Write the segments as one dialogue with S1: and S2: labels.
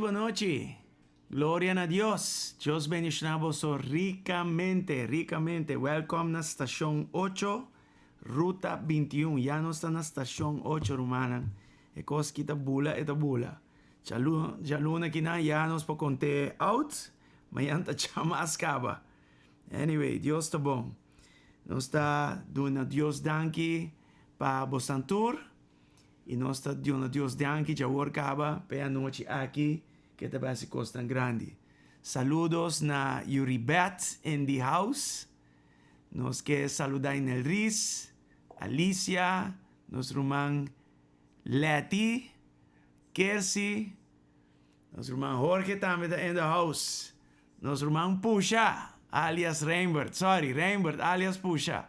S1: Buenas noches. Gloria a Dios. Dios bendicionamos ricamente, ricamente. Welcome na Station 8, Ruta 21. Ya no está na Station 8, rumana. Ekos kita bula eta bula. Jaluna kina ya nos po conte out. Mayanta chama askaba. Anyway, Dios tá bom. Nós está dando Dios danki pa Bosantur. E nós está dando Deus danke já workava para a noite aqui que também se costa grande. Saludos na Yuribet in the house. Nós que saludar em el Riz, Alicia, nos irmão Leti, Kersi, nos irmão Jorge também está in the house. Nos irmão Pusha, alias Reinbert, alias Pusha.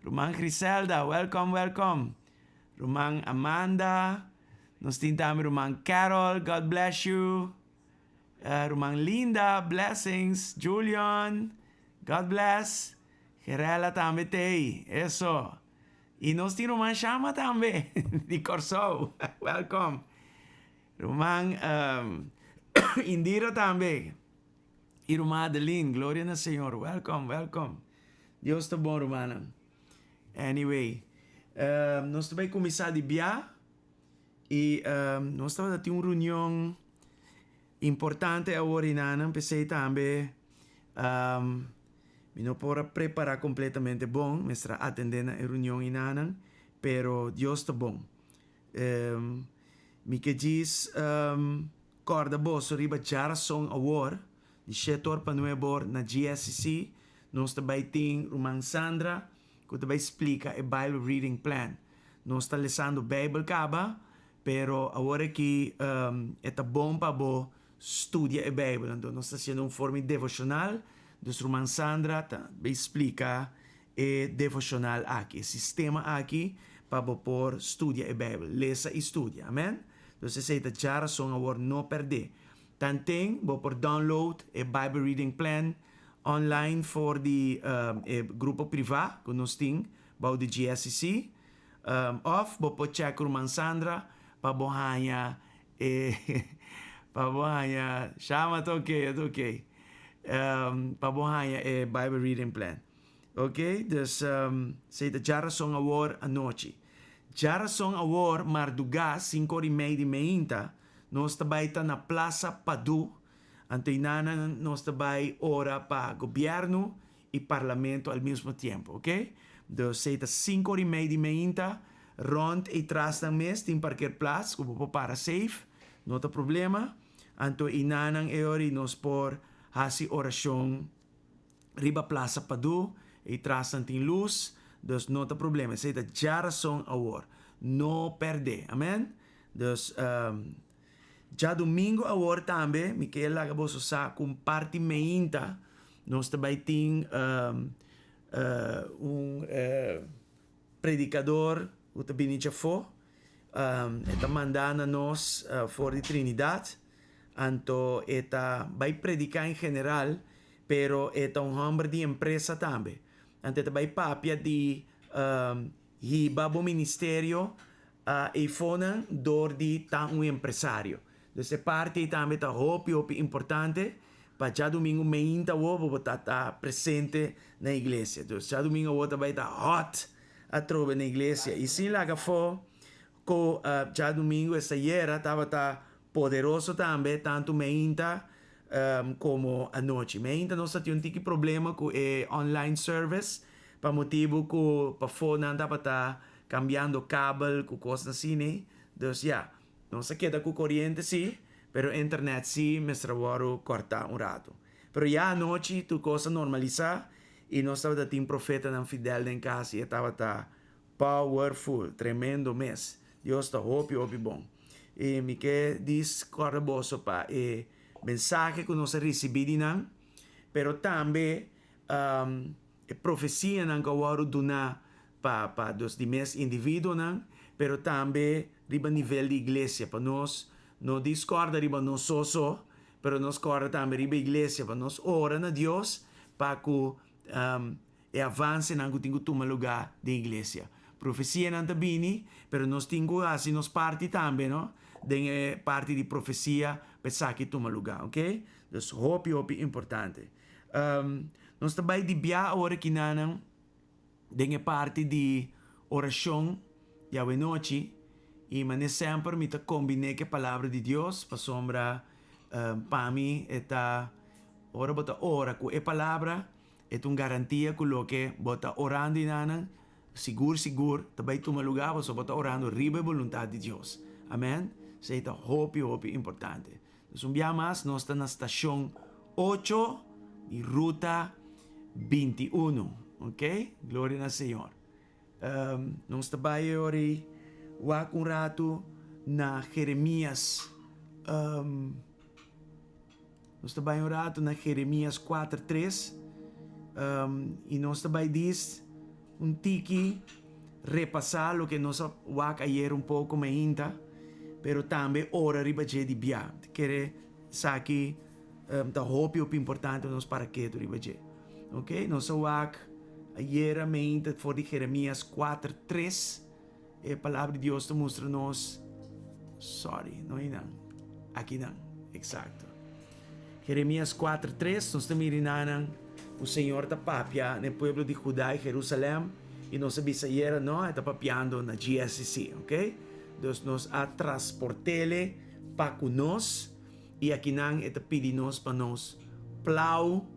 S1: Irmão Griselda, welcome, welcome. Rumang Amanda, nos tintamos Rumang Carol, God bless you. Rumang Linda, blessings. Julian, God bless. Gerela também tem, eso. E nos tem Rumang Shama também, de Corso, welcome. Rumang Indira também. E Rumang Adeline, glória ao Senhor, welcome, welcome. Deus está bom, Rumana. Anyway. Nós também começar de biar e nós estamos tendo uma reunião importante agora em Anam, pensei também não pode preparar completamente bom, mas está atendendo a reunião em Anam, pero Deus está bom. Me que diz corda boa, riba Jara Song Award, de setor para nuevo na GSC, nós também temos Roman Sandra, que também explica o Bible Reading Plan. Nós estamos lendo a Bíblia caba, pero agora que é bom para você estudar a Bíblia. Então, nós estamos fazendo forma devocional, dos Roman Sandra também explica o devocional aqui, o sistema aqui, para você poder estudar a Bíblia. Lesa e estudia, amém? Então, se você já são agora não perder. Também, você pode download o Bible Reading Plan online for the grupo privado que nós temos, para o GSC. Of, você pode checar o Sandra para você para você chama ok. Para você Bible Reading Plan. Ok? Dus, se já são agora à noite. Já são agora, marduga, 5:30, nós também na Plaza Padu. Antinana nós também ora para governo e parlamento ao mesmo tempo, ok? Então, se está 5:30, rond e trás da mês, tem parqueirplaats, que você para safe, não tem problema. Então, inanang eori nós por hasi oração riba Plaza Padu, e trás tem luz, então não tem problema. Se está já são agora, não perde, amém? Então, já domingo agora também, Miquel acabou de usar com parte meinta, nós também temos predicador, o também já foi, está mandando nós fora de Trinidade, então está vai predicar em geral, pero está homem de empresa também, então está vai papia de hiba o ministério e fona dor de um empresário. Dus é parte também tá hopi importante para já domingo meinta wo tá presente na igreja. Dus já domingo wo também tá hot a trove na igreja. E sim lá que for co já domingo essa era tava tá poderoso também tanto meinta como a noite. Meinta nós tinha um tique problema com online service para motivo que para fone não tava tá cambiando cable com coisas assim, né? Dus ja, não se queda com corrente sim, pero internet sim, me trabalho cortar rato. Pero já a noite tu coisa normalizar e nós estava um profeta não fidel em casa e estava tá powerful, tremendo mês. Deus está hopi bom. E me que diz correboso pa mensagem que nós recebemos, pero também profecia não que eu dona para dos demais indivíduos, pero também riba nível de igreja para nós não discorda riba nós só, pero nós corda também riba igreja para nós orar a Deus para que avance não que tenho tomar lugar de igreja. Profecia não tabini, pero nós temos assim nós parte também, não? De parte de profecia pensar que toma lugar, ok? Dus hopi importante. Nós também de bia agora que não de parte de oração ya noite e mas sempre me ta combine que a palavra de Deus para sombra para mim eta ora bota ora com a palavra é uma garantia que lo que bota orando inana seguro também toma lugar você bota orando riba a vontade de Deus. Amém. Seita hopi importante. Então, um dia mais, nós estamos na estação 8 de ruta 21. Ok? Glória ao Senhor. Nós estamos hoje, um rato na Jeremias. Nós estamos um rato na Jeremias 4:3. E nós estamos diz tiki repassar o que nós wak ayer pouco ainda. Pero também ora riba de bia. Quer saki da hopi importante nos para que riba de. Ok? Nós wak ayer mente for de Jeremias 4:3. A palavra de Deus te mostra nos. Sorry, não é não. Aqui não. Exato. Jeremias 4:3 nós estamos mirando o Senhor está papia no povo de Judá e Jerusalém e nós sabemos ayer não está papiando na GSC, ok? Dus nos a transportele para nós e aqui não é pedir nos para nós plow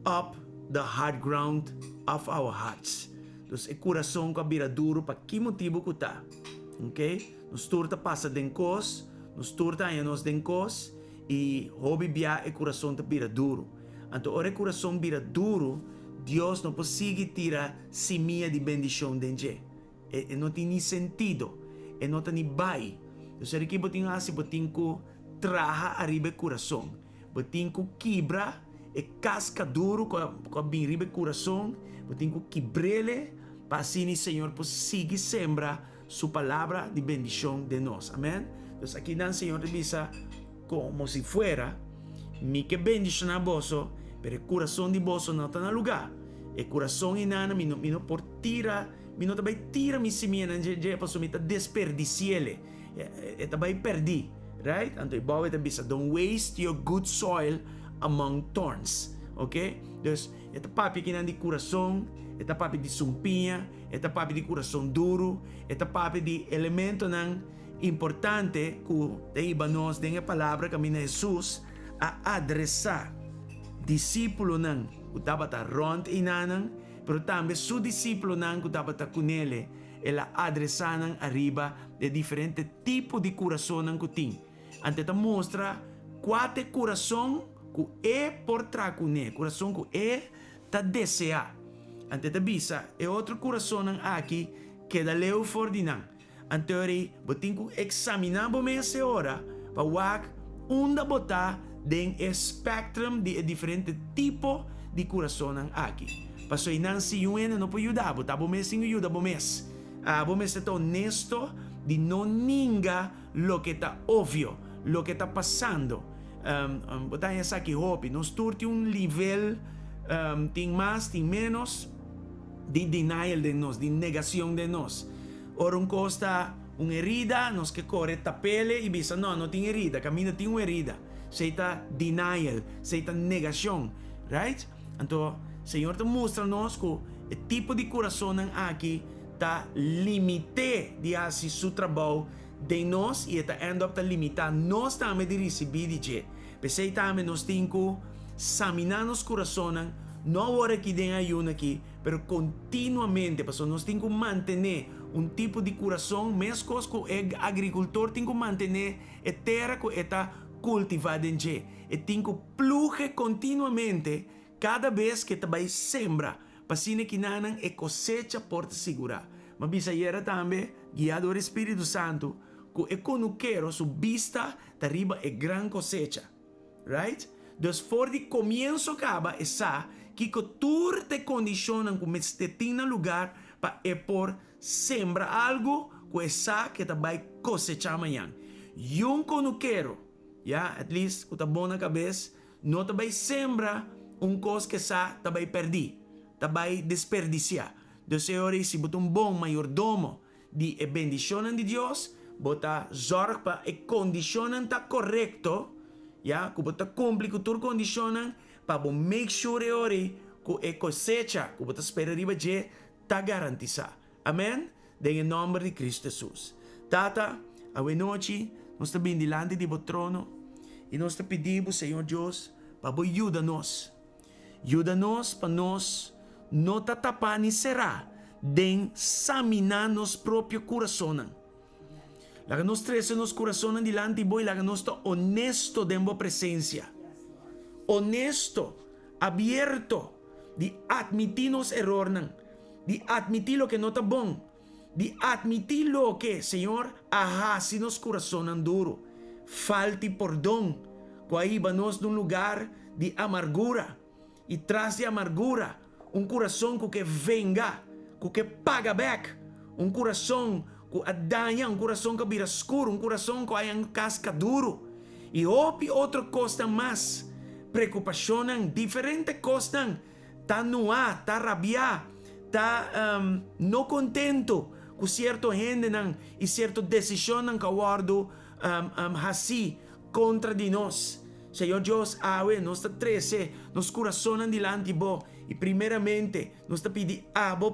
S1: up the hard ground of our hearts. Dus o coração que vira duro para que motivo que tá, ok? Nos turta passa den cos, nos turta aí nos den cos e hobby bia o coração te vira duro. Então ora o coração vira duro, Deus não consegue tirar semilla de bendição dentro. E não tem sentido. E não tem bai. Então, se aqui botin assim, botin ko traha arriba coração, botin ko quebra e casca duro com bem arriba coração, botin ko quebrele para assim o Senhor consiga sembrar sua palavra de bendição de nós. Amém? Então, aqui não, Senhor, avisa como se fuera, mi que bendição a vosso, pero o coração de vosso não está no lugar. E coração inana, mi não por tira. Mino também tira mi semilla na para sumita desperdiciele. E também perdi, right? Então, bawa ita bisa, don't waste your good soil among thorns. Ok? Dus, ita papi que de coração, ita papi de sumpinha, ita papi de coração duro, ita papi de elemento nan importante que te iba nos den a palavra caminho Jesus a adressar discípulo nan, o tabata rond inanang, pero também su discípulo nan que tabata com ele, ela adressanan arriba de diferente tipo de coração nan que tem. Ante ta mostra quatro coração que é por trás com ele, coração que é ta desejar. Ante ta bisa é outro coração nan aqui que da leu for dinan. Ante ori botin ku examinar bo essa hora para wak da botar den spectrum de diferente tipo de coração nan aqui. Paso inan si yuen no pode ajudar, botar bo mes sin ajuda bo mes. Bo mes está honesto de não ninga lo que está óbvio, lo que está passando. Botar essa aqui hopi, nos turte nível tem mais, tem menos de denial de nós, de negação de nós. Ora costa uma herida, nós que corre tapele e bisa, não tem herida, caminho tem uma herida. Seita denial, seita negação, right? Então, Senhor te mostra-nos que o tipo de coração aqui está limite de fazer seu trabalho de nós e está end up limitar nós também de receber de je. Pensei também nós temos que examinar nos corações, não hora que tem ayuno aqui, pero continuamente, porque nós temos que manter tipo de coração, mesmo que o agricultor tem que manter a terra que está cultivada em je. E tem que plugar continuamente cada vez que te vai sembrar, para que nanan e cosecha por te segurar. Mas bisa era também guiado pelo Espírito Santo, que é quando quero su vista arriba é gran cosecha, right? Dus for de comienzo acaba essa que tu te condicionan como este tem lugar para por sembrar algo que essa que te vai cosechar amanhã. E quando quero, at least que tá bom na cabeça, não te vai sembrar coisa que essa te vai perder, te vai desperdiciar. Dus Senhor, se botar bom mayordomo de bendição de Deus, bota zorg para e condicionan tá correto, que bota cumpre com tudo condicionan para make sure ori que a cosecha que bota espera riba je tá garantizada. Amém? Em nome de Cristo Jesus. Tata, a noite nós estamos bem delante de trono e nós te pedimos, Senhor Deus, para ajuda-nos. Ajuda-nos para nós não tapar nem será de examinar nos próprio coração. Laga nos trece nos coração delante de boi, laga nos honesto de boa presença. Honesto, abierto, de admitir nos erros, de admitir lo que não está bom, de admitir lo que, Senhor, si nos coração duro. Falte perdão, que nos de lugar de amargura, e traz de amargura, coração que venga, que paga back, coração que adanha, coração que vira escuro, coração que hay casca duro. E outra coisa mais, preocupação, diferente coisa, tá noar, tá rabiar, tá não contento com certa gente e certa decisão que guardo assim contra de nós. Senhor Deus, nós te trece, nos coração delante de vos. E primeiramente, nós te pedimos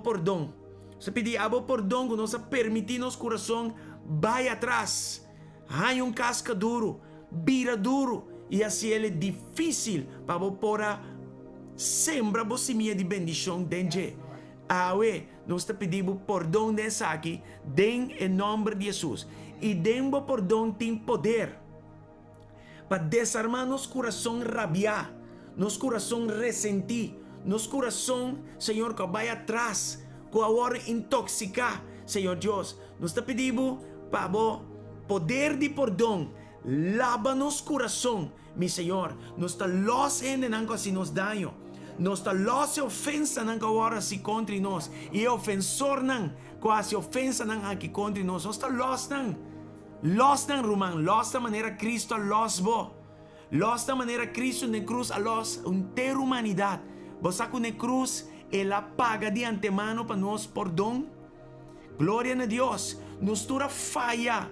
S1: perdão. Nós te pedimos perdão que nós permitimos nosso coração vai atrás. Há casca duro, vira duro. E assim é difícil para pôr sembra a semente de bendição dentro. Nós te pedimos perdão dessa aqui, em nome de Jesus. E demos perdão tem poder para desarmar nosso coração rabiar, nosso coração ressentir, nosso coração, Senhor, que vai atrás, que agora intoxicar, Senhor Deus. Nós te pedimos para o poder de perdão, lava nosso coração, meu Senhor. Nós te los gente não se nos dano, nós te los ofensa não que agora se contra nós, e ofensor não, quase ofensa não aqui contra nós, nós te los não. Los ng rumang, los da maneira Cristo los bo. Los da maneira Cristo na cruz a los inteira humanidade. Bosa ko na cruz, ela paga de antemano para nós perdão. Glória a Deus. Nos tura falha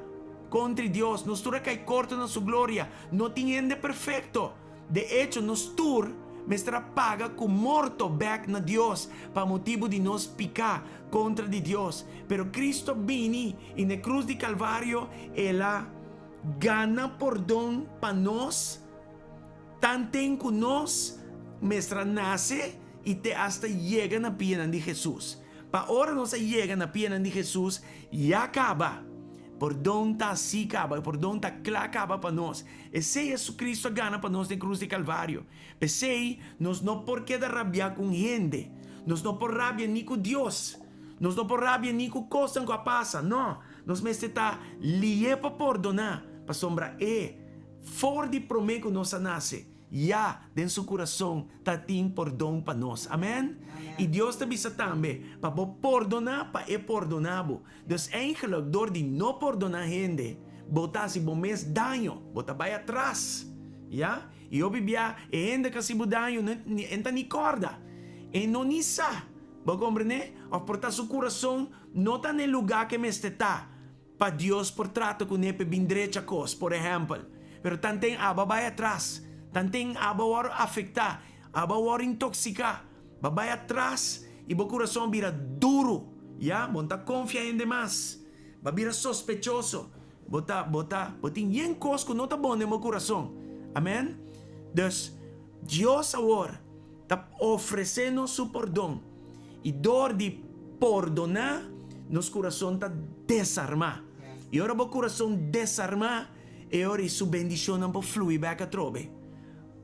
S1: contra Deus. Nos tura cai corta na sua glória. Não tinha perfeito. De hecho, nos tur mestra paga com morto back na Deus para motivo de nos picar contra de Deus. Pero Cristo vini e na cruz de Calvário ela gana perdão para nós. Tantem que nós mestra nasce e te hasta chega na pena de Jesus. Para hora nós chega na pena de Jesus e acaba. Perdão tá assim acaba, perdão tá claro acaba para nós. E se Jesus Cristo gana para nós na cruz de Calvário, pensei, nós não por que rabiar com gente, nós não por rabia nem com Deus, nós não por rabia nem com coisa que passa, não. Nós mesmo está lié para perdonar, para sombra for de prometo que nós nasce, dentro do coração tá tem perdão para nós, amém? E Deus te avisa também para perdonar, para perdonado. Deus eigenlijk door de não perdonar gente, botar se bom mês dano, botar vai atrás, E eu bibia gente que se dano, não nem corda, e não nisa, vou compreender? Ou portar seu coração não está no lugar que me está, para Dios por trato con nepe bindrecha cos, por ejemplo. Pero tanteng aba vai atrás, tanteng aba war afecta, aba war intoxica, babay atrás, ibo corazón vira duro, ya, monta confia en demás, va vira sospechoso, botin yen cos que no está bom en mi corazón, amén. Dus, Dios ahora está ofrecendo su perdón, y dor de perdonar, nos corazón está desarmado. E ora o coração desarmar, e ora sua bendição não pode fluir back a trobe.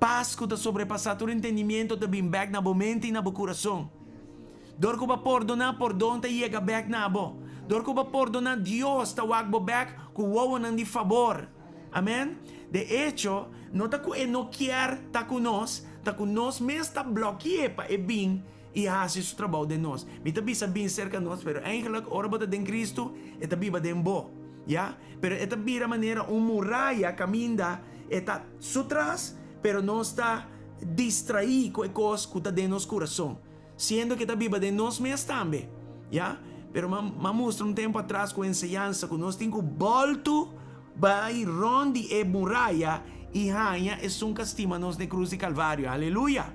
S1: Paz que está sobrepassar todo entendimento está bem back na mente e na coração. Dor que vai perdonar, perdão está chega back na bo. Dor que vai perdonar, Deus está wagbo back com o não de favor. Amém? De hecho, não está com não quer tá com nós mesmo está bloqueado para e bem e hace su trabalho de nós. Me está bem cerca de nós, pero eigenlijk ora bota de Cristo, está biba de bo. Ya, pero esta vira maneira muralla caminda está sutras, pero não está distraído com coisas que está dentro do nosso coração, sendo que está viva de nós mesmos também, ya. Pero mostra tempo atrás com enseñança que nós temos volto vai ronde e muralla e rainha é castima nós de cruz e calvário, aleluia,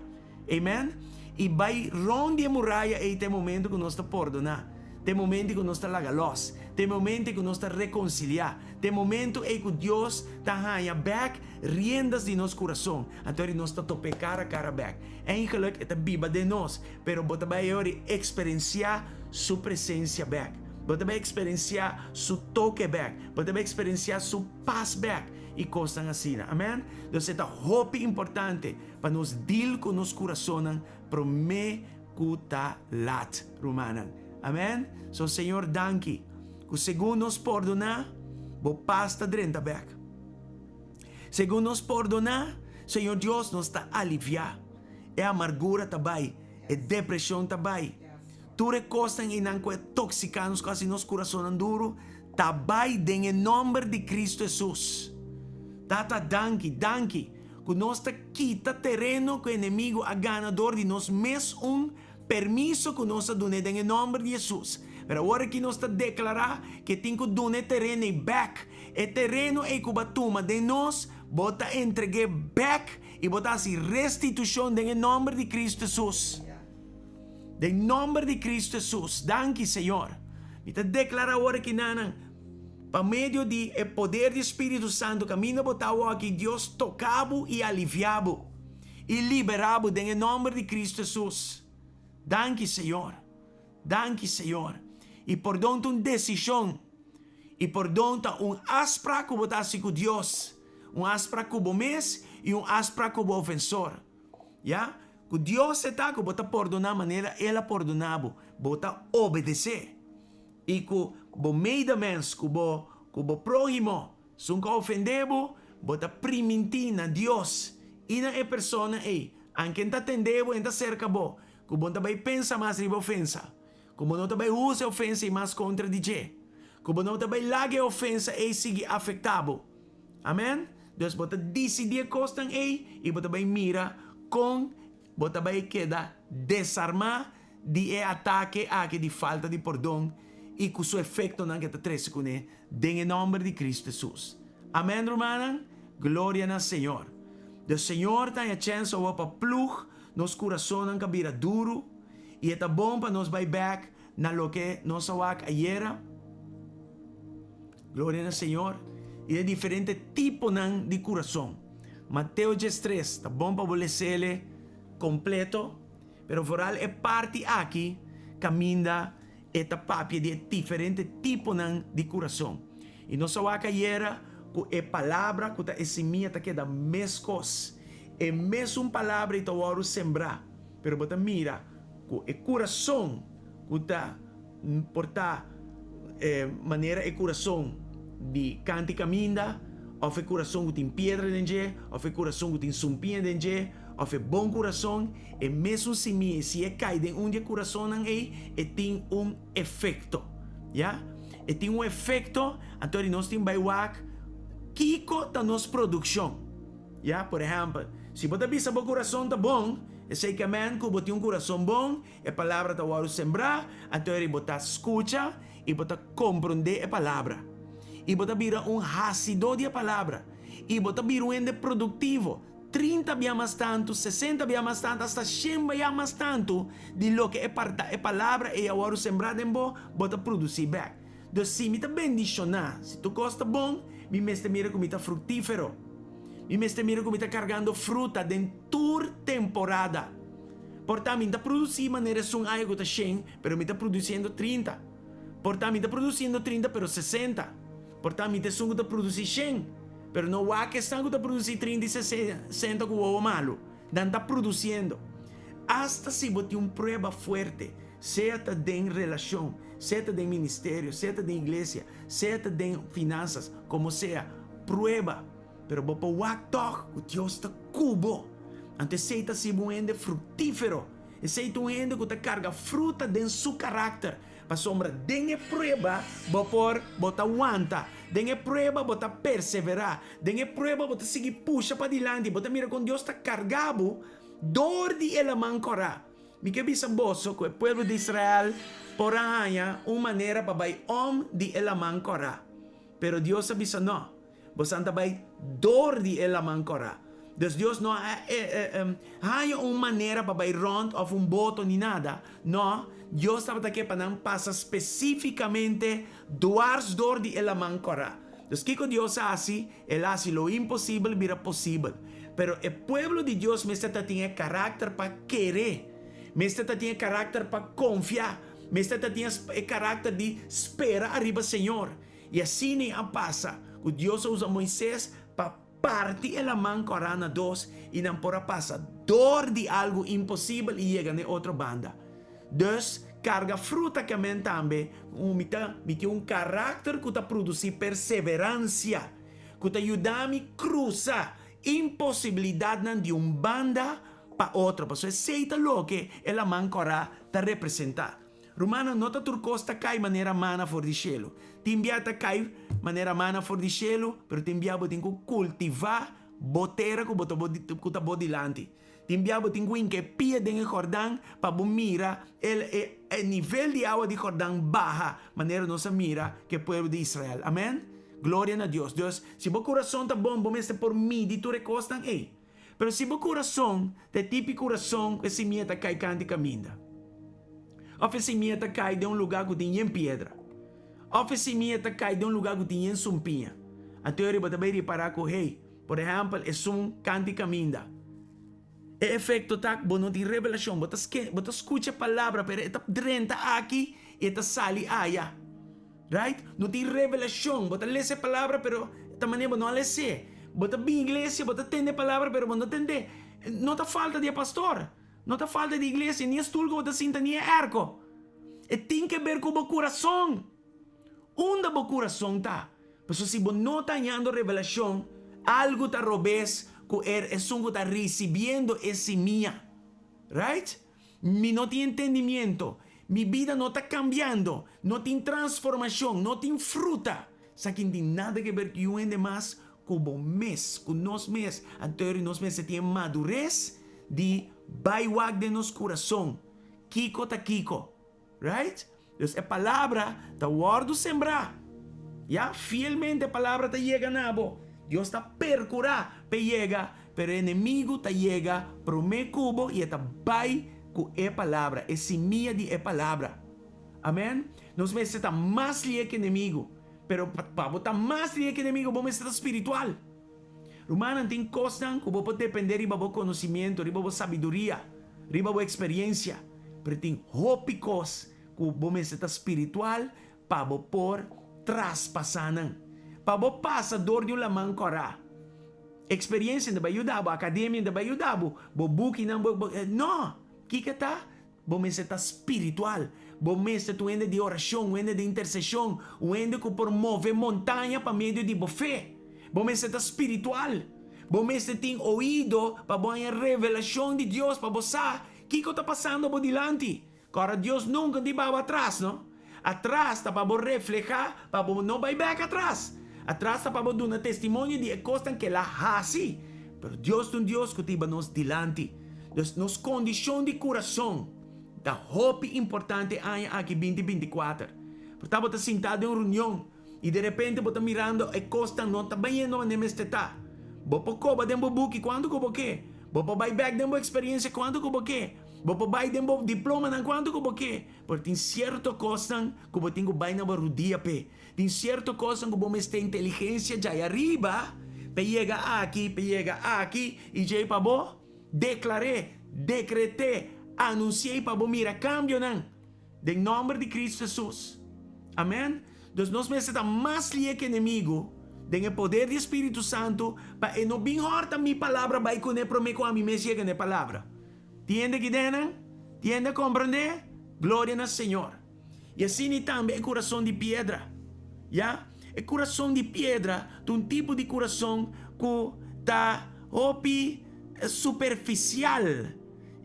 S1: amen. E vai ronde e muralla e tem momento que nós está perdonar. Tem momento que nós está lagalos, tem momento que nós está reconciliar, tem momento em que Deus está ganha back riendas de nosso coração, então nós está tope cara a cara back. Eigenlijk é viva de nós, pero bota vai agora experienciar sua presença back, bota vai experienciar su toque back, bota vai experienciar su paz back e coisas assim, amém? Então é hope importante para nós deal com nosso coração, para me cuta lat romana. Amém? So, Senhor, danke. Que segundo nos perdonar, bo pasta drenta back. Segundo nos perdonar, Senhor Deus nos está aliviar. É amargura também, é depressão também. Tu recostas em nanco é toxicanos quase nos coração duro, também em nome de Cristo Jesus. Tata danke. Que nós está quita terreno que o inimigo a ganador de nós mesmo permiso que nós done em nome de Jesus. Pero agora que nós declarar que tem que donar terreno back, e terreno é que batuma de nós, bota entregue back e bota assim restituição em nome de Cristo Jesus. Em nome de Cristo Jesus. Danke, Senhor. E te declarar agora que nanan, para meio de o poder do Espírito Santo, caminho botava aqui Deus tocava e aliviava e liberava em nome de Cristo Jesus. Danke, Senhor. Danke, Senhor. E perdão uma decisão. E perdão aspra que botasse com Deus. Aspra que o mês e aspra que o ofensor. Ya? Que Deus está que bota perdonar maneira ela perdonava. Bota obedecer. E que o meio da mens, que o próximo, se nunca ofendebo, bota priminti na Deus. E na persona anche não atendebo, não cerca bo. Como não também pensa mais riba ofensa. Como não também usa ofensa e mais contradizer. Como não também larga ofensa e sigue afetado. Amém? Deus bota decidir coisas e bota bem mira com bota bem queda desarmar de ataque aqui de falta de perdão e com seu efeito não que está três com ele. Em nome de Cristo Jesus. Amém, romana? Glória ao Senhor. O Senhor tem a chance para plug nos coração que vira duro e é bom para nos vai back na lo que nos awak ayer. Glória ao Senhor. E é diferente tipo de coração. Mateus 3 tá bom para você completo, pero foral é parte aqui caminha esta papia de diferente tipo de coração. E nos awak ayer é palavra que é semia que da mescos. É mesmo palavra e tawaro sembrar. Pero bota mira, o coração que está portar maneira é coração de cante caminda, ou é coração que tem pedra dentro, ou é coração que tem sumpinha dentro, ou é bom coração, é mesmo se é caído em onde coração não é, tem efeito, já? E tem efeito, então nós temos baiwak, kiko ta nos produção, já? Por exemplo, se você bisa o coração tá bom, é sei que amém, que você tem coração bom, a palavra tá waro sembrar, então você escuta e você compreender a palavra. E bota vira hasido de palavra. E bota vira ende productivo. 30 via mais tanto, 60 via mais tanto, hasta 100 via mais tanto de lo que é palavra e agora sembrado em bo, bota produzir back. Então, se me tá bendicionar, se tu gosta bom, me mete mira como tá frutífero. Me mete mira como tá carregando fruta dentro temporada. Portanto, me tá produzindo maneira sum ai que tá 100, pero me tá produzindo 30. Portanto, me tá produzindo 30, pero 60. Portanto, me tá sum tá produzindo 100. Pero não há questão de produzir 30 e 60 com o malo. Não está produzindo. Hasta se você tem uma prova forte, seja em relação, seja em ministério, seja em igreja, seja em finanças, como seja, prova. Pero você pode que Deus está cubo. Antes seja se um ende frutífero. E seja um ende que carga fruta em seu caráter. Para sombra, dengue prueba, bota aguanta. Dengue prueba, bota perseverar. Dengue prueba, bota seguir puxa para dilante. Bota mira com Deus está cargado, dor de ela mancora. Me que bisa boso que o povo de Israel por arranha uma maneira para vai de ela mancora. Pero Deus avisa não. Você anda vai dor de ela mancora. Deus não há uma maneira para vai rond ou boto nem nada. Não. Deus estava aqui para não passar especificamente duas dor de ela mancora. Então, o que Deus faz? Ele faz o impossível vira possível. Pero o povo de Deus mesmo tem caráter para querer. Mesmo tem caráter para confiar. Mesmo tem caráter de esperar arriba Senhor. E assim nem passa. O Deus usa Moisés para partir ela mancora na dos e não pode passar dor de algo impossível e chega na outra banda. Dus carga fruta que men também tem um caráter que está produzir perseverança, que está ajudando a cruzar impossibilidade de uma banda para outra. Por isso, aceita lo que ela mancora está representar. Romana nota turcosta cai maneira mana for di cielo. Timbiata cai maneira mana for di cielo, pero timbiabo tem que cultivar botera que bota bodilante. Timbiabo tem que pia dentro do Jordão para mira o nível de água de Jordão baixa, maneira nossa mira que o povo de Israel. Amém? Glória a Deus. Deus, se o coração está bom, vamos estar por mim, de tu recostam, ei. Pero se o coração, é típico coração, que se minha cai cante caminha. Ou se minha cai de um lugar que tem pedra. Ou se minha cai de um lugar que tem sumpinha. A teoria vai também reparar que, hey, por exemplo, é um cante caminha. O efeito tá bom, não tem revelação. Você escuta a palavra, pero está drenta aqui e está sali allá. Right? Não tem revelação. Você lê a palavra, pero esta maneira não lê. Você vem igreja, você entende a palavra, pero não entende. Não está falta de pastor. Não está falta de igreja, nem estulgo, você sinta, nem arco. E tem que ver com o coração. Onde o coração está? Por isso, se você não está ganhando revelação, algo está robês, que está recebendo esse minha. Right? Mi não tem entendimento. Mi vida não está cambiando. Não tem transformação. Não tem fruta. Isso aqui não tem nada a ver com o demais, com o mês, com nós mês. Então, nós mês tem madurez de baiwag de nosso coração. Kiko ta kiko. Right? Então, a palavra está guardo sembrar. Ya, fielmente a palavra está chegando na bo. Deus está percurar, pega, pero o inimigo está chega, promete cubo e está vai com a palavra, é semilla de a palavra. Amém? Nós vamos estar mais livre que inimigo, pero para botar mais livre que inimigo, vamos estar espiritual. Romana tem coisas que você pode depender de seu conhecimento, de sua sabedoria, de sua experiência, pero tem coisas que vamos estar espiritual para você por traspassar. Para você passar dor de uma mancora. Experiência não vai ajudar, academia não vai ajudar, o book não vai. Não! Que está? Vamos estar espiritual. Vamos estar tuendo de oração, tuendo de intercessão, tuendo que promove montanha para meio de fé. Vamos estar espiritual. Vamos estar ter ouído para ter revelação de Deus para você. O que está passando por diante? Agora Deus nunca te vai atrás, não? Atrás está para reflejar, para não vai back atrás. Atrás está para dar um testemunho de coisas que ela faz. Mas Deus é um Deus que te nos dilante. Nos condição de coração. Da hope importante aqui 2024. Portanto, você sentado em uma reunião. Y de repente bota mirando e costa no está bayendo en este ta. Bopo koba dembo buki quando kobo ke. Bopo buy back dembo experiencia quando kobo ke. Bopo buy dembo diploma nan quando kobo ke. Porque tem certo costan kobo tingo buy na barudia pe. Tem certo costan kobo meste inteligência já arriba. Pe llega aqui e já pa bo declaré, decreté, anunciei pa bo mira cambio nan. De nome de Cristo Jesus. Amém? Então nós necessitamos mais lia que inimigo, tem o poder do Espírito Santo, para não bem horta minha palavra, vai com ele para mim com a minha chega na palavra. Tiende que denan? Tiende compreender? Glória ao Senhor. E assim também é coração de pedra. Já? É coração de pedra, de um tipo de coração que está superficial.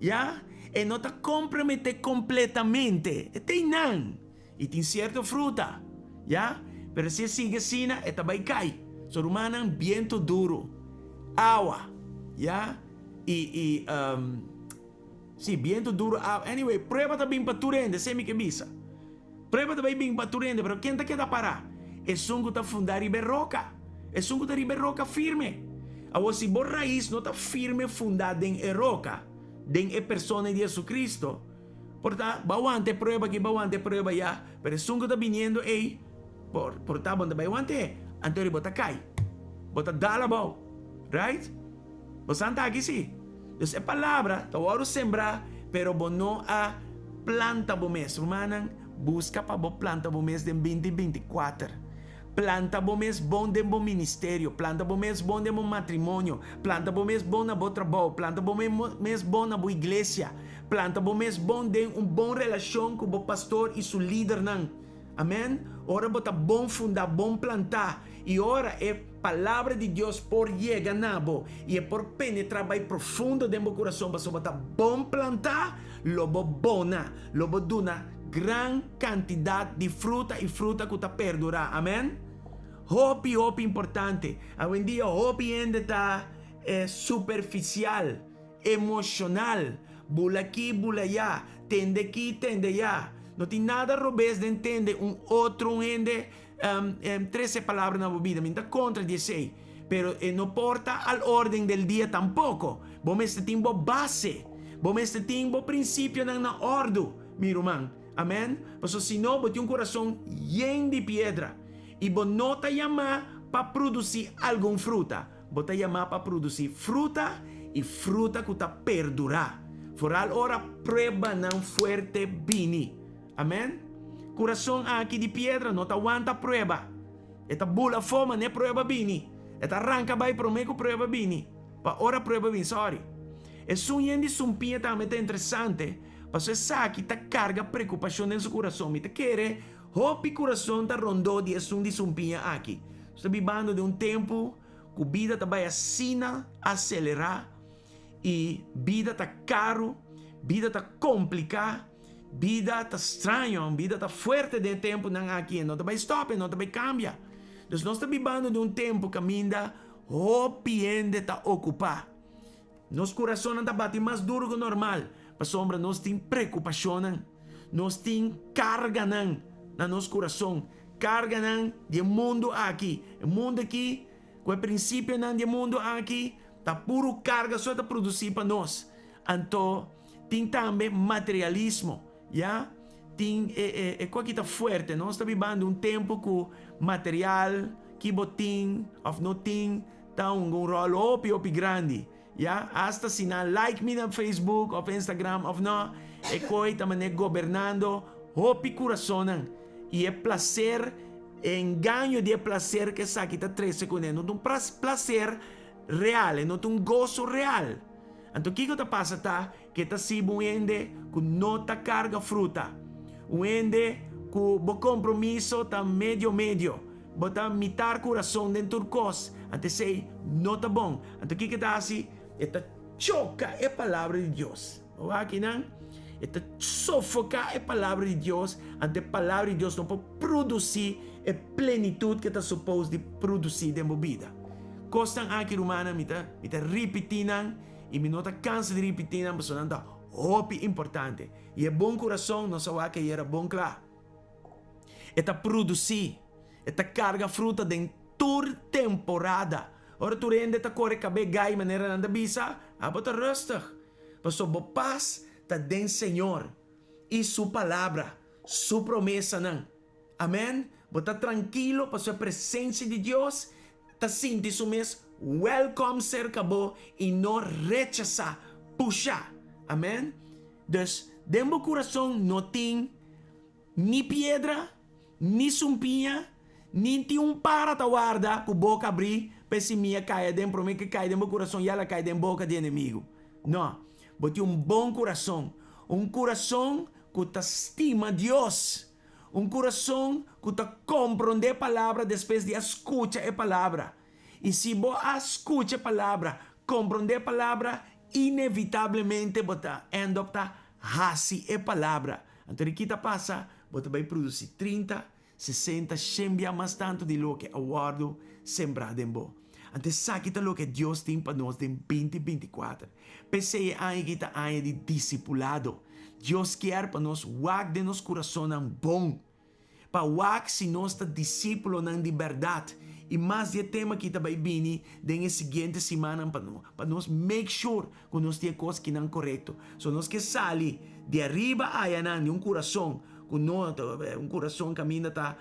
S1: Já? E não está comprometido completamente. E tem não. E tem certa fruta. Ya, pero si sigue assim, esta vai cair. So rumanan viento duro, agua, ya, viento duro, agua. Anyway, prueba também para turende, semi que bisa. Prueba também bem para turende, pero quem tá queda parar? É sungo tá fundar ribe roca. É sungo tá ribe roca firme. Agora se por raiz não tá firme fundada em roca, em a persona de Jesus Cristo. Porta, bawante prueba que bawante prueba ya, pero sungo tá viniendo ei. Por tabon da bawante, antori bota cai. Bota dala bau. Right? Bosanta aqui sim. Então é palavra, tá oro sembrar, pero bono a planta bo mes. Rumanan busca pa bo planta bo mes dem 2024. Planta bo mes bom dem bo ministério, planta bo mes bom dem bo matrimônio, planta bo mes bom na bo trabalho, planta bo mes bom na bo igreja, planta bo mes bom dem bom relação com bo pastor e seu líder nan. Amém? Ora bota bom fundar, bom plantar. E ora é palavra de Deus por llegar nabo. E é por penetrar bem profundo dentro do coração. Para botar bom plantar, lobo bona, lobo duna gran quantidade de fruta e fruta que está perdurar. Amém? Hope importante. Hoje em dia, hope ainda está superficial, emocional. Bula aqui, bula allá. Tende aqui, tende allá. Não tem nada robês de entender outro ende 13 palavras na vida, me contra 16. Pero não porta al ordem del dia tampoco. Bom este tempo base. Bom este tempo princípio na ordem, mi irmão. Amém? Porque se não, você tem um coração lleno de pedra. E você não está chamado para produzir alguma fruta. Você está chamado para produzir fruta e fruta que está perdurar. Foral ora prueba não fuerte bini. Amém? Coração aqui de pedra não aguenta prueba. Esta bula foma não é prueba bini. Esta arranca vai para o meio prueba bini. Para ora prueba bini, sorry. É sonhando de sumpinha também é interessante. Para você sabe que está carga preocupação no seu coração. Me quer, hopi coração está rondou de som de sumpinha aqui. Está vivendo de um tempo que a vida está vai assim acelerar. E vida está caro, vida está complicada. Vida está estranha, vida está forte de tempo não aqui, não vai stop, não vai cambiar. Então nós estamos vivendo de um tempo que ainda o piende está ocupado. Nosso coração está batendo mais duro que o normal. Para sombra, nós temos preocupação, nós temos carga na nosso coração, carga de mundo aqui. O mundo aqui, com o princípio do mundo aqui, está puro carga só para produzir para nós. Então, tem também materialismo. Já? Tem coisa que está forte. Nós estamos vivendo um tempo que material, que botim, ou não tem, está um rolo opi grande. Já? Hasta se não like me no Facebook, ou Instagram, ou não, é coisa também governando opi coração. E é prazer, é engano de prazer que essa aqui está 3 segundos. Não é um prazer real, não é um gozo real. Então, o que está passando? Que está se moendo com nota carga fruta. O ende com o compromisso está medio. Bota mitar coração dentro do cos. Até sei, não está bom. Então, o que está assim? Está choca a palavra de Deus. O aqui não? Está sofoca a palavra de Deus. Ante a palavra de Deus não pode produzir a plenitude que está suposto de produzir dentro da vida. Costan aqui, humana, me está repetindo. E me nota cansa de repetir, mas não está importante. E é bom coração, não só que era bom claro. Está produzir. Esta carga fruta de tur temporada. Ora tu rende ta corre cabe gai maneira nanda bisa, abota rustig. Paso bo paz ta den Senhor e su palavra, su promessa nan. Amém? Bota tranquilo para sua presença de Deus, ta sinti su mes welcome cerca bo e não rechaça, puxa. Amém? Dus, dembo coração não tem ni pedra, ni sumpinha, nem tem para ta guarda, com boca abrir, pessimia caia dentro, me que cai dentro do coração e ela cai dentro da boca do inimigo. Não, bote bom coração que te estima Deus, coração que te compreende a palavra depois de escutar a palavra. E se você escuta a palavra, compreende a palavra, inevitavelmente você end up hasi a palavra. Então, o que passa? Você vai produzir 30, 60, 100 mais tanto de lo que aguardo sembrado em você. Então, sabe lo que Deus tem para nós em 2024. Pensei em que está aí de discipulado. Deus quer para nós wag de nosso coração bom. Para wag se nós está discípulo de verdade. E mais de tema que está vai vir na seguinte semana para nós make sure que nós temos coisas que não correto. So nós que sali de arriba a de coração, que coração caminha tá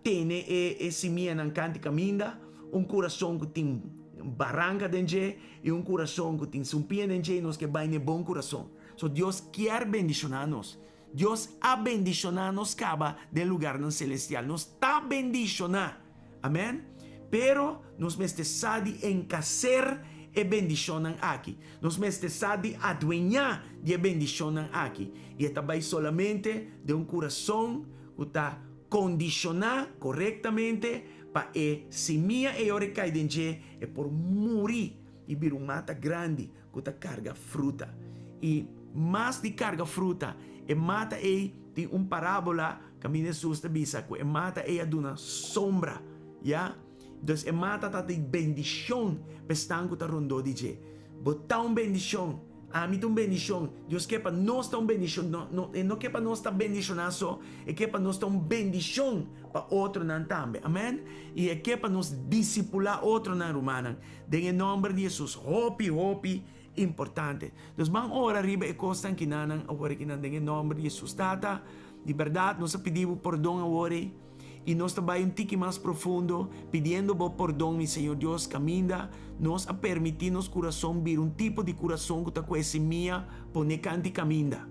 S1: tene e semia não cante caminha, coração que tem barranca dentro e coração que tem sumpia dentro, nós que vai no bom coração. So Deus quer bendicionar-nos. Deus a bendicionar-nos caba do lugar celestial. Nos está bendicionar. Amém? Pero nos necessitamos encaser e bendicionan aqui. Nos necessitamos adueñar de bendicionan aqui. E esta vai solamente de coração que está condicionado corretamente para se minha e ora cai dentro é por morir e vir mata grande que está carga fruta. E mais de carga fruta e mata tem parábola que Jesus te bisa que mata a duna sombra, ya? Dus mata ta de bendição pestango ta rondo DJ. Botar bendição, a mim bendição. Deus quer para nós ta bendição, não quer para nós ta bendicionazo, é quer para nós ta bendição para outro nan também. Amém? E é quer para nós discipular outro nan romana. Em nome de Jesus, hopi importante. Dus bang ora riba e costan kinanan awari kinan em nome de Jesus. Tata, de verdade, nós pedimos perdão awari. E nós também um tique mais profundo, pedindo perdão, meu Senhor Deus, caminha, nos a permitir nos coração vir tipo de coração que está com esse minha, pone canti caminha.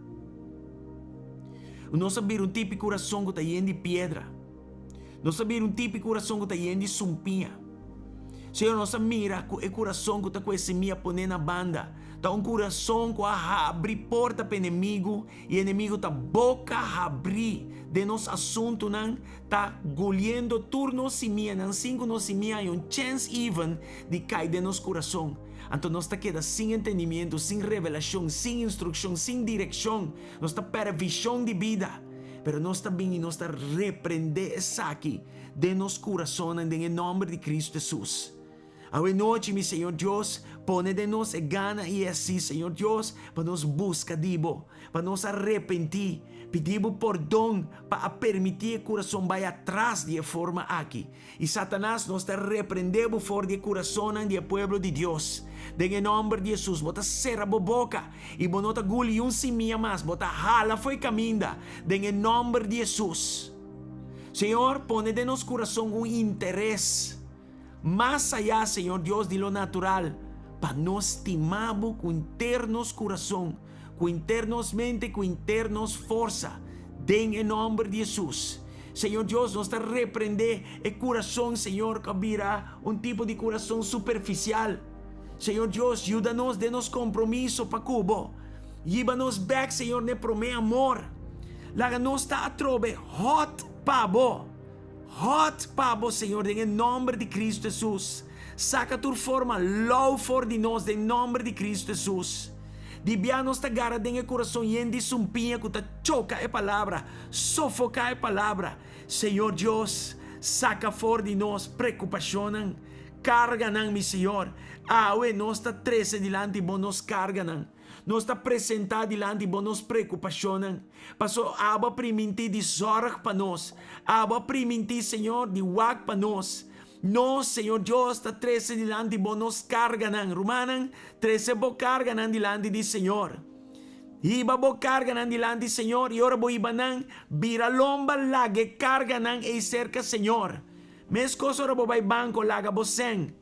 S1: Nós a vir tipo de coração que está lleno de pedra. Nós a vir tipo de coração que está lleno de sumpinha. Senhor, nós a mira o coração que está com esse minha, pone na banda. Tá coração que abre porta para inimigo e inimigo tá boca abrir de nos assunto não tá golhendo turno se minha não cinco nos minha e chance even de cair de nos coração. Então nós tá queda sem entendimento, sem revelação, sem instrução, sem direção. Nós tá para visão de vida. Pero nós também nós tá repreender essa aqui de nos coração em nome de Cristo Jesus. Hoy noche, mi Señor Dios, pone de nos gana y así, Señor Dios, para nos buscar dibo, para nos arrepentir, pedimos perdón para permitir que el corazón vaya atrás de forma aquí. Y Satanás nos está reprendendo por el corazón del pueblo de Dios. En el nombre de Jesús, bota cerra a boca y bonota guli un simia más, bota jala foi caminda. En el nombre de Jesús. Señor, pone de nos corazón un interés más allá, Señor Dios, de lo natural, para nos estimamos con internos corazón, con internos mente, con internos fuerza, en el nombre de Jesús. Señor Dios, nos está reprender el corazón, Señor, que vira un tipo de corazón superficial. Señor Dios, ayúdanos de nos compromiso para cubo. Llévanos back, Señor, de prome amor. Láganos está a trove hot pabo. Hot pabo, Senhor, em nome de Cristo Jesus. Saca tu forma low for de nós, em nome de Cristo Jesus. Dibia nos tagara em coração yendi sumpinha que ta choca a palavra, sofoca a palavra. Senhor Deus, saca for de nós preocupação, carga ng mi Senhor. Awe, nós está 13 dilante bo, nos carga ng. Nós está apresentar dilante bo, nos preocupação. Paso, aba priminti di zorg pa nós. Aba priminti, Senhor, di wag pa nós. Nós, Senhor Deus, está 13 dilante bo, nos carga ng. Rumanang, 13 bo carga ng dilante di Senhor. Iba bo carga ng dilante, Senhor. E ora bo iba ng biralomba lage carga ng e cerca, Senhor. Mes koso ora bo bay banko laga bo seng.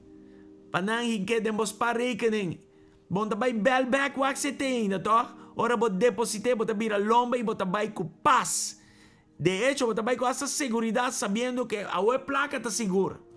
S1: Panang higke den bos parekening. Bon tabay bell back wak se ting na to. Ora bo deposite bo tabira lomba e bo tabay ku paz. De hecho, bo tabay ku asa seguridad sabiendo que awe placa ta seguro.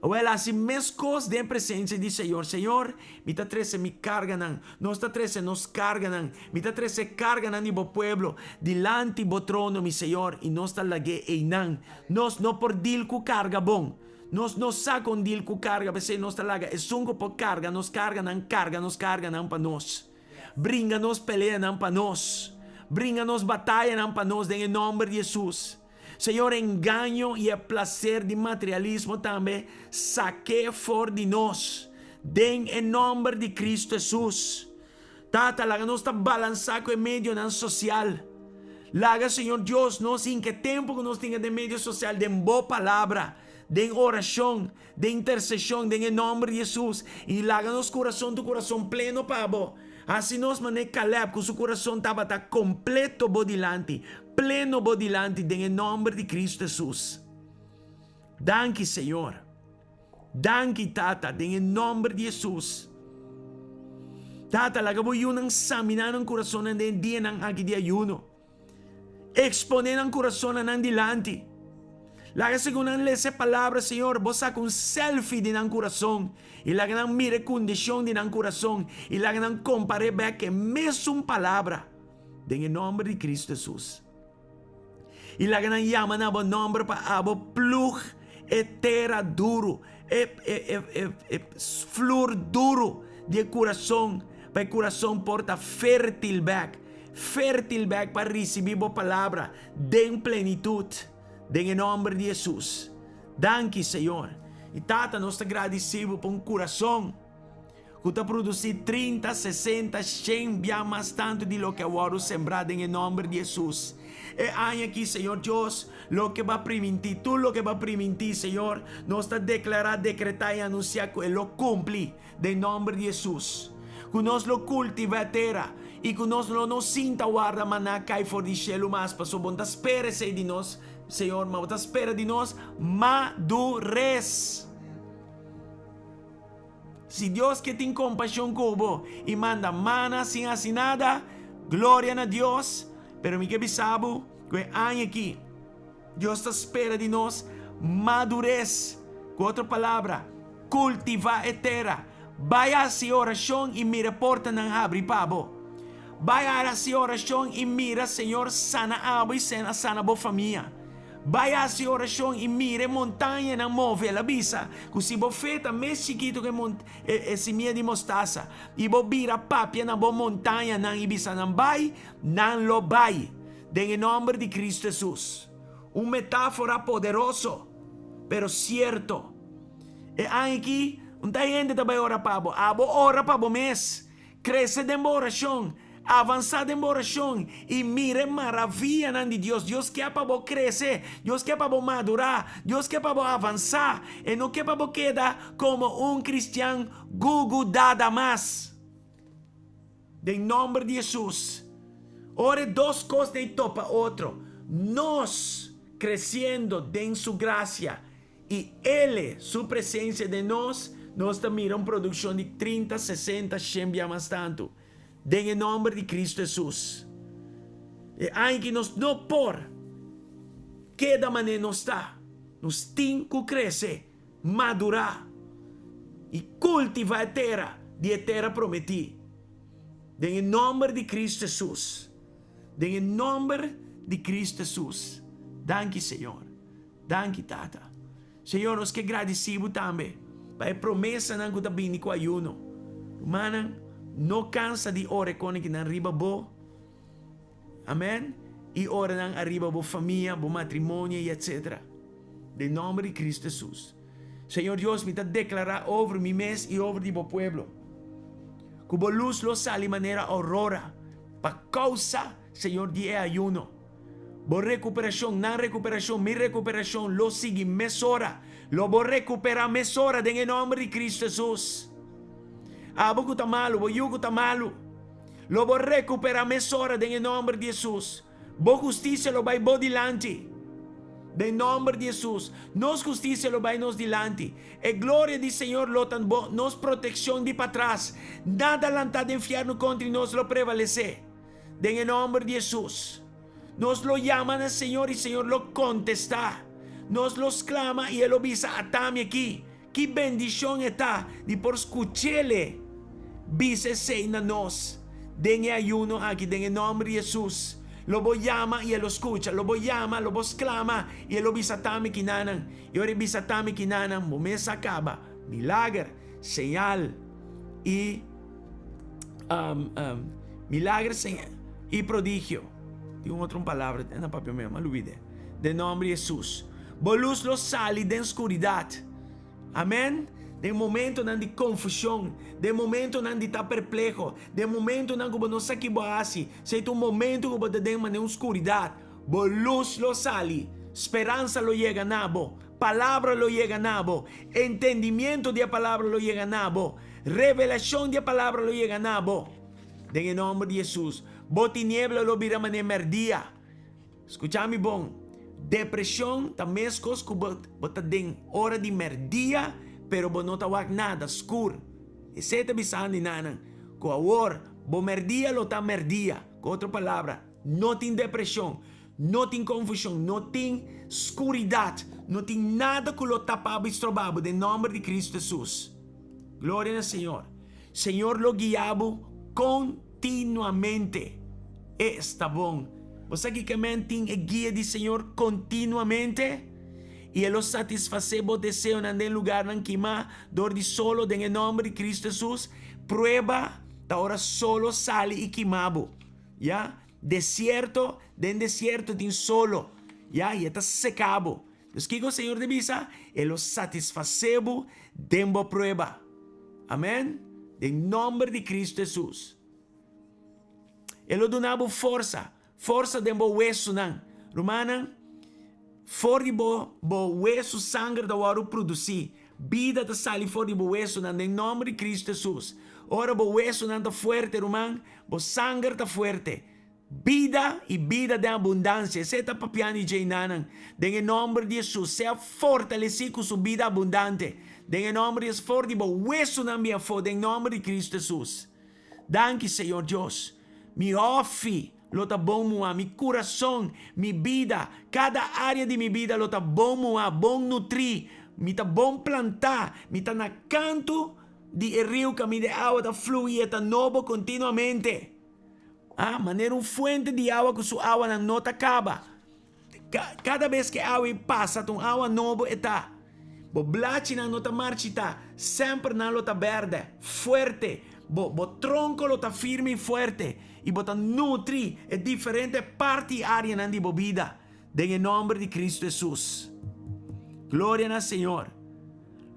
S1: Awe la si mescos de presencia di Senhor. Senhor, mita 13 mi carga nang. Nos ta 13 nos carga nang. Mita 13 carga nang di bo pueblo. Dilante bo trono mi Senhor. Y nos ta lage e nang. Nos no por dil ku carga bong. Nos sa con dil ku carga, kasi nos talaga esungo po carga nos carga ng panos. Bringa nos pelea ng panos. Bringa nos batalha ng panos en nombre de Jesus. Senhor, engaño e placer de materialismo também saque for de nós. Den em nome de Cristo Jesus. Talaga nos ta balançar com o meio ng social. Laga, Senhor Deus, nos em que tempo que nos tenha de meio social, de boa palavra, de oração, de intercessão, em nome de Jesus. E laga nos coração, tu coração pleno, pabo. Assim nós mané Caleb, com seu coração estava completo bodilante, pleno bodilante, em nome de Cristo Jesus. Danke, Senhor. Danke, Tata, em nome de Jesus. Tata, laga mo yun ang saminan ng coração ng dia ng agi di ayuno. Exponer ang coração ng dilante. Laga segundo lese palavra, Senhor, bosa com selfie de nan coração. E laga nan mire condição de nan coração. E laga nan compare back que mesmo palavra. Em nome de Cristo Jesus. E laga nan yama na bo nome para abo plug etera duro. Flor duro de coração. Para o coração porta fértil back. Fértil back para receber bo palavra. Den plenitude. Em nome de Jesus. Danke, Senhor. E Tata, nós te agradecemos por coração que está produzindo 30, 60, 100 bem mais tanto de lo que agora sembrado em nome de Jesus. E aí aqui, Senhor Deus, lo que vai permitir, tudo lo que vai permitir, Senhor, nós está declarar, decretar e anunciar que lo cumpre em nome de Jesus. Que nós lo cultiva a terra e que nós não sinta guarda maná cai fora de cielo mas passo bom, espera-se de nós, Senhor, mas espera de nós madurez. Se Deus que tem compaixão cubo e manda mana sem assim nada, glória a Deus. Pero me que bisabo, que ano aqui, Deus está espera de nós madurez. Com outra palavra, cultivar a terra. Vai a si oração e mira porta ng abre pabo. Vai a si oração e mira, Senhor, sana abo e sana bo família. Vai a si oração e mire montanha ng move la bisa. Kusi bo feta mes chiquito que semilla de mostaza. E bo bira papia na bo montanha ng ibisa ng bay, ng lo bay. En nome de Cristo Jesus. Metáfora poderoso, pero cierto. E aqui, gente também ora pabo. Abo ora pabo mes. Cresce de oração. Avançar em oração e mire maravilha de Deus. Deus quer para você crescer, Deus quer para você madurar, Deus quer para você avançar e não quer para você quedar como cristiano gugu dada mais. Em nome de Jesus. Ore duas coisas de topa outro. Nós crescendo em sua graça e Ele, sua presença de nós também mira uma produção de 30, 60, 100 mais tanto. Em nome de Cristo Jesus. E aí que nós não por que da maneira nós está. Nós temos que crescer, madurar e cultivar a terra de terra prometida. Em nome de Cristo Jesus. Em nome de Cristo Jesus. Danke, Senhor. Danke, Tata. Senhor, nós que agradecemos também. Para a promessa que está vindo com o ayuno. Humana, não cansa de orar com que arriba bo. Amém? E ora nang arriba bo família, bo matrimônio e etc. Em nome de Cristo Jesus. Señor Dios, me te declara over mi mes y over mi pueblo. Cubo luz lo sale manera aurora. Pa causa, Señor, de ayuno. Bo recuperación, na recuperación, mi recuperación, lo sigue mesora. Lo bo recupera mesora en el nombre de Cristo Jesús. Abo que está malo, bo yugo está malo. Lo bo recupera mesora en el nombre de Jesús. Bo justicia lo vai bo dilante. De nombre de Jesús, nos justicia lo vai nos dilante. E gloria de Señor lo tan bo, nos protección de para atrás. Nada lanta de infierno contra nos lo prevalece. De en nombre de Jesús. Nos lo llaman al Señor y Señor lo contesta. Nos los clama y Él lo visa atame aquí. Qué bendición está de por escucharle. Vise seina nos. Den ayuno aquí, den en nombre de Jesús. Lo voy llama y Él lo escucha. Lo voy llama, lo voy clama y Él lo visa atame kinanan. Y ahora visa atame kinanan. Momento acaba. Milagre, señal y milagre, señal y prodigio. Digo otra palabra, en la papel mío, me lo olvidé. De nombre de Jesús. Luz lo sale de oscuridad. Amén. De momento não de confusão, de momento não de estar perplexo, de momento não que não sabe o que fazer, se é um momento que você tem uma escuridade, luz lo sale, esperança lo llega nabo, palavra lo llega nabo, entendimento de palavra lo llega nabo, revelação de palavra lo llega nabo, em nome de Jesus, tiniebla lo vira mané merdia, escúchame bom, depressão também é coisa que você tem hora de merdia, pero bo no tawag nada escuro. E se te bisan di nanan, ko awor, bo merdia lo ta merdia. Com outra palavra, não tem depressão, não tem confusão, não tem escuridade, não tem nada que lo tapaba e estrobaba, em nome de Cristo Jesus. Glória ao Senhor. Senhor lo guiabo continuamente. Está bom. Você que tem a guia de Senhor continuamente? E Ele satisface o desejo em lugar não queima, dor de solo, em nome de Cristo Jesus. Prueba, ahora solo sale e queimabo. Ya, desierto, den desierto tem solo. Ya, e está secabo. Então, que o Senhor divisa, Ele satisface dembo prueba. Amém? Em nome de Cristo Jesus. Ele donava força dembo hueso não. Romana. Fora bo hueso sangue da hora produzir. Vida da sali fora bo hueso nan em nome de Cristo Jesus. Ora bo hueso nan da fuerte, irmão. Bo sangue da fuerte. Vida e vida de abundância. Se tá papiani jainanan. Em nome de Jesus. Seja fortalecido com sua vida abundante. Em nome de Jesus. Fora bo hueso nan minha foda. Em nome de Cristo Jesus. Danke, Senhor Deus. Me ofre. Lo tá bom moa, mi coração, mi vida, cada área de mi vida lo tá bom moa, bom nutrir, mi tá bom plantar, mi tá na canto de rio que mi de água tá fluir, tá novo continuamente. Maneira fuente de água que sua água não tá acaba. Cada vez que a água passa, tua água novo está. Bo blachi não tá marchita, sempre não lo tá verde, fuerte. Bo tronco lo tá firme e fuerte. E bota nutri e diferente parte área na di vida. Em nome de Cristo Jesus. Glória ao Senhor.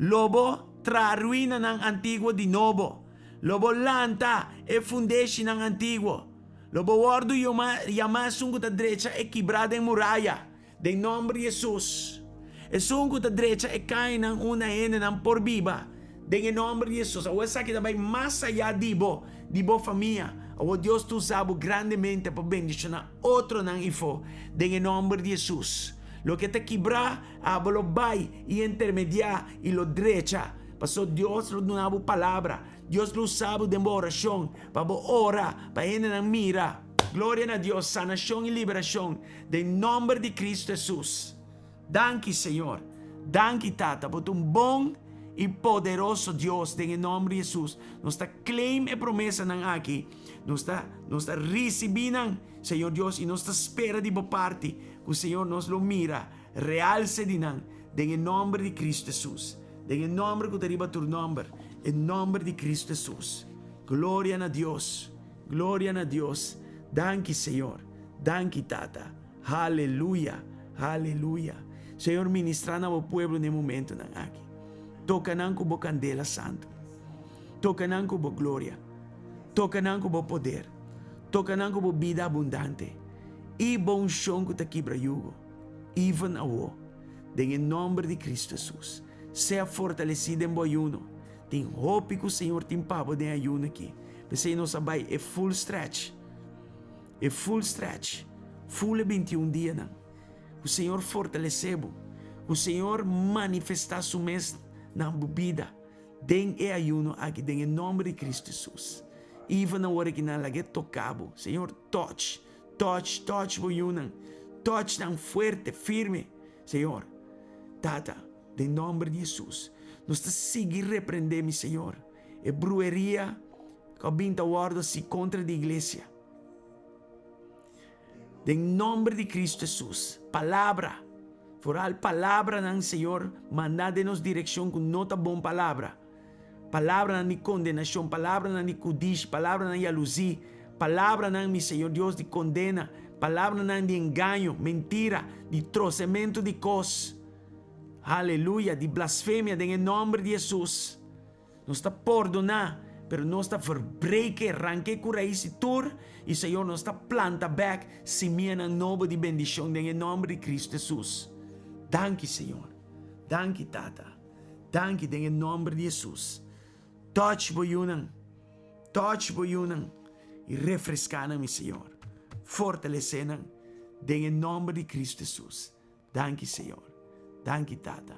S1: Lobo tra ruína ng antigo de novo. Lobo lanta e fundeixe ng antigo. Lobo guardo yama sungo da direita e quebrada em muralha. Em nome de Jesus. E sungo da direita e cai ng una ene ng porbiba. Em nome de Jesus. Awa sa kita vai mais allá de bo família. O Deus tu usaba grandemente para bendicionar outro não ifo. Em nome de Jesus. Lo que te quebra, lo vai e intermediar e lo derecha. Pasó Deus lo donava palavra. Deus lo usaba de oração. Para orar, para ele não mira. Glória a Deus, sanação e liberação. Em nome de Cristo Jesus. Danke, Senhor. Danke, Tata, por um bom e poderoso Deus, em nome de Jesus. Nossa claim e promessa não aqui. Nós está recebendo, Senhor Deus, e nós está espera de boa parte, que o Senhor nos lo mira, realce de nós, em nome de Cristo Jesus. Em nome que deriva tu nome, em nome de Cristo Jesus. Glória a Deus, glória a Deus. Danke, Senhor. Danke, Tata. Aleluia, aleluia. Senhor, ministra no povo nesse momento aqui. Toca nang kubo candela santo. Toca nang kubo gloria. Toca nang kubo poder. Toca nang kubo vida abundante. E bom chão que te quebra jugo. Even awo. Em nome de Cristo Jesus. Seja fortalecido em boiuno. Tem hope que o Senhor tem pavo de ayuno aqui. Você não sabe, é full stretch. É full stretch. Full 21 dias. O Senhor fortaleceu. O Senhor manifestar sua mês na bebida. Den e ayuno aqui, em nome de Cristo Jesus. Even na hora que não lhe tocabo. Senhor, touch. Boiunan. Touch tão forte, firme. Senhor, Tata, em nome de Jesus. Nós te seguir repreender, meu Senhor. E brueria que vinta guarda-se contra a igreja. Em nome de Cristo Jesus. Palavra. Foral palavra ng Senhor. Manda-nos direção com nota bom palavra. Palavra na condenação. Palavra na kudish. Palavra na yaluzi. Palavra na mi Senhor Deus de condena. Palavra na de engano. Mentira. De trocamento de cos. Aleluia, de blasfêmia em nome de Jesus. Nós está perdonar, pero nós está verbreque, arranque com raiz e tur, e Senhor nós está planta back, semia nova de bendição em nome de Cristo Jesus. Danke, Senhor. Danke, Tata. Danke em nome de Jesus. Touch boiunan, e refrescana, meu Senhor. Fortalecena, em nome de Cristo Jesus. Danke, Senhor. Danke, Tata.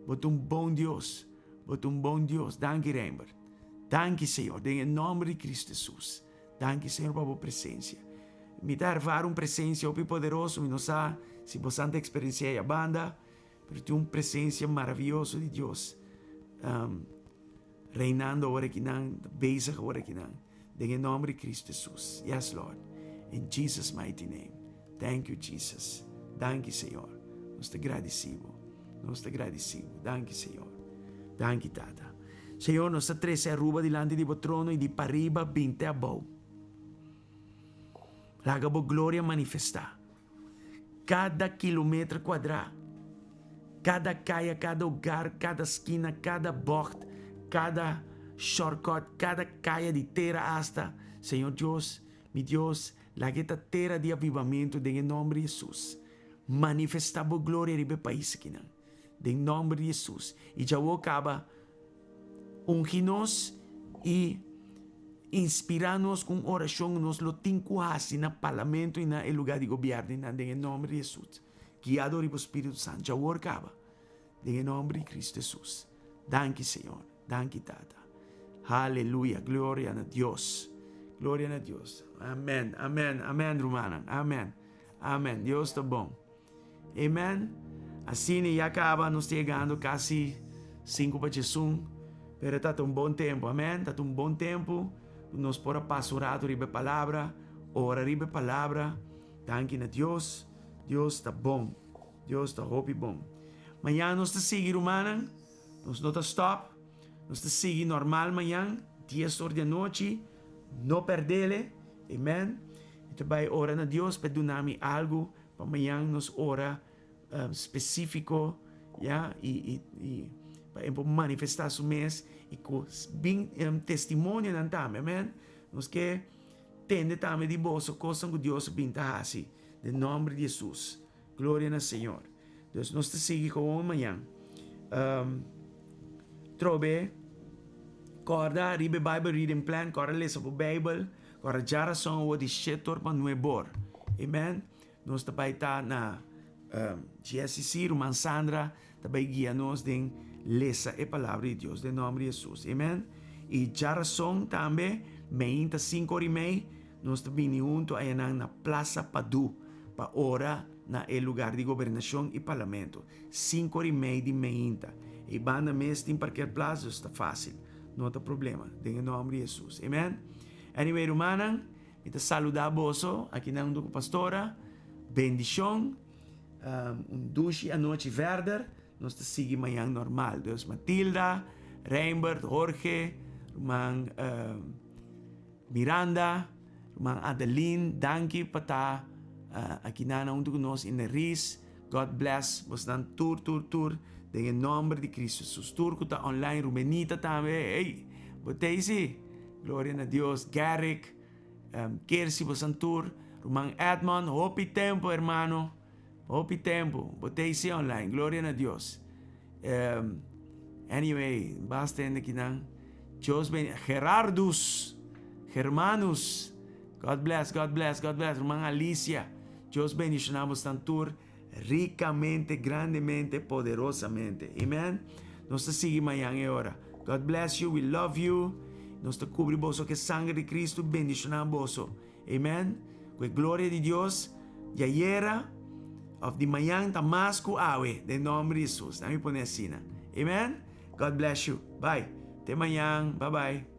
S1: Bot bom Deus. Danke, Rainbow. Danke, Senhor. Em nome de Cristo Jesus. Danke, Senhor, por a presença. Me dá presença poderoso. Me não sabe se você não experiencia a banda, mas tem uma presença maravilhosa de Deus. Reinando agora aqui, basic agora aqui. Em nome de Cristo Jesus. Yes, Lord. In Jesus' mighty name. Thank you, Jesus. Danke, Senhor. Nós te agradecemos. Danke, Senhor. Danke, Tata. Senhor, nós te trece a ruba delante de trono e de pariba binte a bom. Laga bo glória manifestar. Cada quilômetro quadrado, cada caia, cada lugar, cada esquina, cada bocht, cada shortcut, cada caia de terra hasta, Senhor Deus, meu Deus, laga terra de avivamento em nome de Jesus. Manifestar bo glória ribe país aqui, em nome de Jesus. E já o acaba ungir-nos e inspirar-nos com oração, nos lo tinco assim na parlamento e na lugar de governo, em nome de Jesus. Guiado pelo Espírito Santo, já o acaba, em nome de Cristo Jesus. Danke, Senhor. Danke, Tata. Aleluia. Glória a Deus. Glória a Deus. Amém. Romana. Amém. Deus está bom. Amém. Assim já acaba nos chegando quase 5 para Jesus. Pero está um bom tempo, amém? Está um bom tempo. Nos pode pastorado ribe palavra, ora ribe palavra. Danke a Deus. Deus está bom. Deus está hope bom. Amanhã nós te seguir, humana. Nós não te stop. Nós te seguir normal amanhã, 10 horas da noite. Não perdele. Amém? E também ora a Deus, perdonar-me algo. Para amanhã nos ora específico, yeah, e para manifestar su mês e com bem testemunho nan também, amém? Nós que tende também de bolso coisa que Deus pinta assim, em nome de Jesus. Glória ao Senhor. Deus nós te sigue com amanhã. Trobe, corda, ribe Bible reading plan, corda lesa po Bible, corda jara song o di shetor pa nuebor. Amen? Nós também tá na GSC, Roman Sandra, também guia-nos em lesa e palavra de Deus, em nome de Jesus. Amém? E Jarason também, 25h30, nós também juntos aí na Plaza Padu, para ora na lugar de governação e parlamento. 5h30 de manhã. E banda mês tem qualquer plaza, está fácil. Não tem problema, em nome de Jesus. Amém? Anyway, Romana, kita saludar boso, aqui na do pastora, bendição. Duche a noite verde, nós te seguimos amanhã normal. Deus Matilda, Rainbow, Jorge, Romang Miranda, Romang Adeline, danke pata aqui na nós in Neris, God bless. Vos dan tour. En nombre de Cristo Jesus. Tour que está online. Rubenita también. Hey, botei Gloria a Dios. Garrick. Kersi, vos dan tour. Rumang Edmond. Hopi tempo, hermano. Hopi tempo. Botei online. Gloria a Dios. Anyway, basta en aqui nang. Dios bendiga. Germanus. God bless. Rumang Alicia. Dios bendicionamos tanto ricamente, grandemente, poderosamente. Amen. Nos te sigue mañana ahora. God bless you. We love you. Nos te cubre boso que sangre de Cristo bendicionamos boso. Amen. Con gloria de Dios. Yayera. Of the mañana tamasco awe. De nombre de Jesus. Dami poner así. Amen. God bless you. Bye. Te mañana. Bye bye.